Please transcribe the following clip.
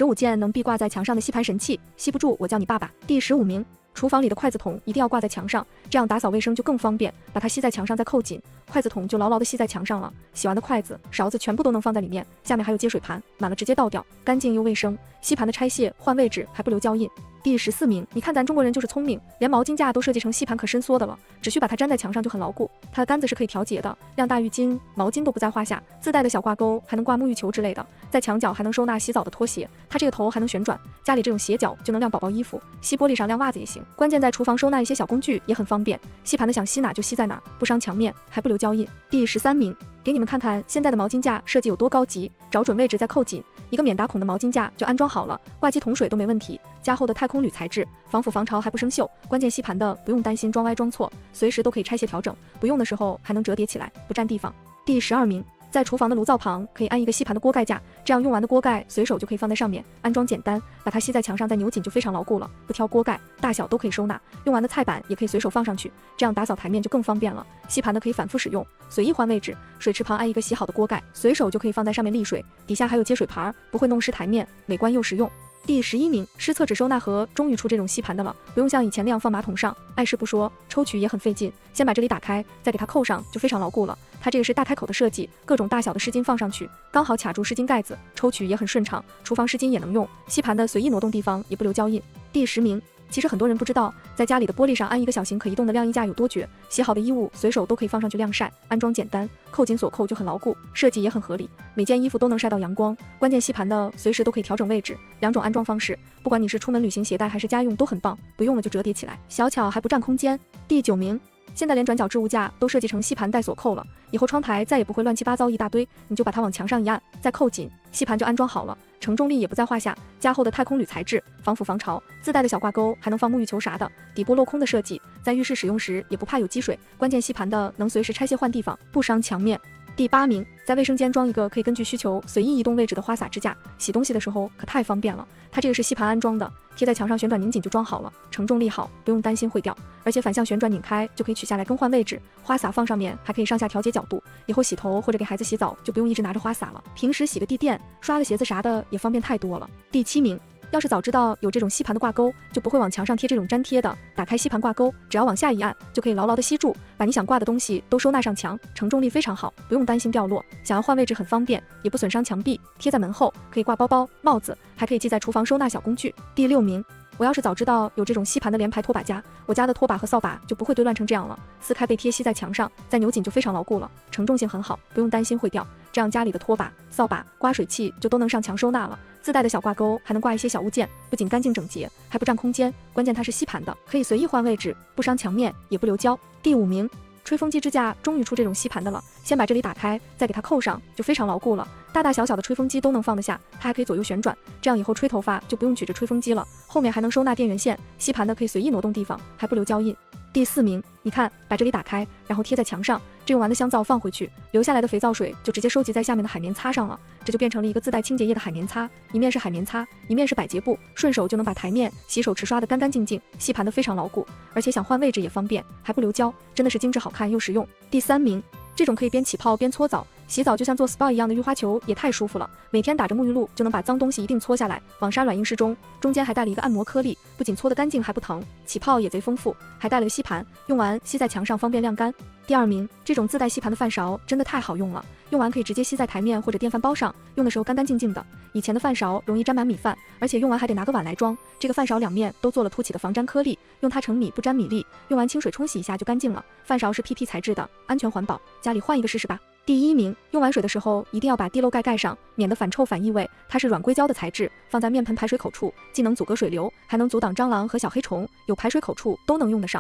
15件能壁挂在墙上的吸盘神器，吸不住我叫你爸爸。第15名，厨房里的筷子筒一定要挂在墙上，这样打扫卫生就更方便。把它吸在墙上再扣紧，筷子筒就牢牢地吸在墙上了。洗完的筷子、勺子全部都能放在里面，下面还有接水盘，满了直接倒掉，干净又卫生。吸盘的拆卸、换位置还不留胶印。第14名，你看咱中国人就是聪明，连毛巾架都设计成吸盘可伸缩的了，只需把它粘在墙上就很牢固。它的杆子是可以调节的，量大浴巾、毛巾都不在话下。自带的小挂钩还能挂沐浴球之类的，在墙角还能收纳洗澡的拖鞋。它这个头还能旋转，家里这种斜角就能晾宝宝衣服，吸玻璃上晾袜子也行。关键在厨房收纳一些小工具也很方便，吸盘的想吸哪就吸在哪，不伤墙面，还不留胶印。第13名，给你们看看现在的毛巾架设计有多高级，找准位置再扣紧，一个免打孔的毛巾架就安装好了，挂机桶水都没问题。加厚的太空铝材质，防腐防潮还不生锈。关键吸盘的不用担心装歪装错，随时都可以拆卸调整，不用的时候还能折叠起来，不占地方。第12名，在厨房的炉灶旁可以安一个吸盘的锅盖架，这样用完的锅盖随手就可以放在上面，安装简单，把它吸在墙上再扭紧就非常牢固了，不挑锅盖，大小都可以收纳。用完的菜板也可以随手放上去，这样打扫台面就更方便了。吸盘的可以反复使用，随意换位置，水池旁安一个洗好的锅盖，随手就可以放在上面沥水，底下还有接水盘，不会弄湿台面，美观又实用。第11名，湿厕纸收纳盒终于出这种吸盘的了，不用像以前那样放马桶上，碍事不说，抽取也很费劲。先把这里打开，再给它扣上，就非常牢固了。它这个是大开口的设计，各种大小的湿巾放上去，刚好卡住湿巾盖子，抽取也很顺畅，厨房湿巾也能用。吸盘的随意挪动地方也不留胶印。第10名，其实很多人不知道，在家里的玻璃上安一个小型可移动的晾衣架有多绝，洗好的衣物随手都可以放上去晾晒，安装简单，扣紧锁扣就很牢固，设计也很合理，每件衣服都能晒到阳光。关键吸盘的随时都可以调整位置，两种安装方式，不管你是出门旅行携带还是家用都很棒，不用了就折叠起来，小巧还不占空间。第9名，现在连转角置物架都设计成吸盘带锁扣了，以后窗台再也不会乱七八糟一大堆，你就把它往墙上一按，再扣紧，吸盘就安装好了，承重力也不在话下。加厚的太空铝材质，防腐防潮，自带的小挂钩还能放沐浴球啥的，底部镂空的设计，在浴室使用时也不怕有积水。关键吸盘的能随时拆卸换地方，不伤墙面。第8名，在卫生间装一个可以根据需求随意移动位置的花洒支架，洗东西的时候可太方便了。它这个是吸盘安装的，贴在墙上旋转拧紧就装好了，承重力好，不用担心会掉，而且反向旋转拧开就可以取下来更换位置。花洒放上面还可以上下调节角度，以后洗头或者给孩子洗澡就不用一直拿着花洒了，平时洗个地垫、刷个鞋子啥的也方便太多了。第7名，要是早知道有这种吸盘的挂钩，就不会往墙上贴这种粘贴的。打开吸盘挂钩，只要往下一按，就可以牢牢的吸住，把你想挂的东西都收纳上墙，承重力非常好，不用担心掉落。想要换位置很方便，也不损伤墙壁，贴在门后，可以挂包包、帽子，还可以系在厨房收纳小工具。第6名，我要是早知道有这种吸盘的连排拖把夹，我家的拖把和扫把就不会堆乱成这样了，撕开被贴吸在墙上，再扭紧就非常牢固了，承重性很好，不用担心会掉，这样家里的拖把、扫把、刮水器就都能上墙收纳了。自带的小挂钩还能挂一些小物件，不仅干净整洁，还不占空间，关键它是吸盘的，可以随意换位置，不伤墙面，也不留胶。第5名，吹风机支架终于出这种吸盘的了，先把这里打开，再给它扣上，就非常牢固了，大大小小的吹风机都能放得下，它还可以左右旋转，这样以后吹头发就不用举着吹风机了，后面还能收纳电源线，吸盘的可以随意挪动地方，还不留胶印。第4名，你看，把这里打开，然后贴在墙上，这用完的香皂放回去，留下来的肥皂水就直接收集在下面的海绵擦上了，这就变成了一个自带清洁液的海绵擦，一面是海绵擦，一面是百洁布，顺手就能把台面、洗手池刷得干干净净，吸盘的非常牢固，而且想换位置也方便，还不留胶，真的是精致好看又实用。第3名，这种可以边起泡边搓澡，洗澡就像做 SPA 一样的浴花球也太舒服了，每天打着沐浴露就能把脏东西一定搓下来，网纱软硬适中，中间还带了一个按摩颗粒，不仅搓得干净还不疼，起泡也贼丰富，还带了个吸盘，用完吸在墙上方便晾干。第2名，这种自带吸盘的饭勺真的太好用了，用完可以直接吸在台面或者电饭煲上，用的时候干干净净的。以前的饭勺容易沾满米饭，而且用完还得拿个碗来装，这个饭勺两面都做了凸起的防粘颗粒，用它盛米不沾米粒，用完清水冲洗一下就干净了。饭勺是 PP 材质的，安全环保，家里换一个试试吧。第1名，用完水的时候一定要把地漏盖盖上，免得反臭反异味。它是软硅胶的材质，放在面盆排水口处，既能阻隔水流，还能阻挡蟑螂和小黑虫，有排水口处都能用得上。